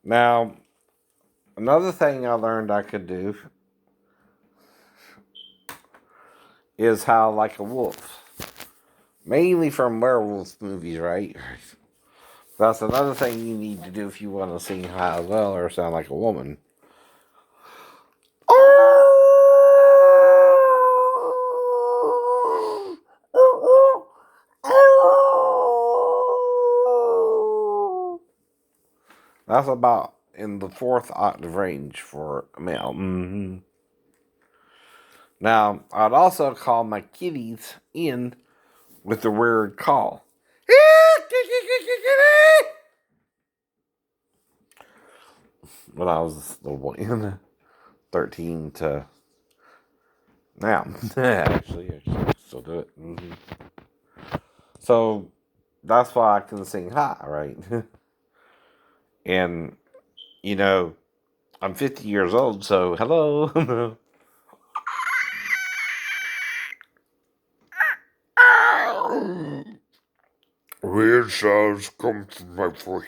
Now, another thing I learned I could do is howl like a wolf. Mainly from werewolf movies, right? That's another thing you need to do if you want to sing high as well or sound like a woman. That's about in the fourth octave range for a male. Mm-hmm. Now, I'd also call my kitties in with the weird call. When I was the one, 13 to now. Actually, I still do it. Mm-hmm. So that's why I can sing high, right? And, you know, I'm 50 years old, so hello. Weird sounds come from my voice.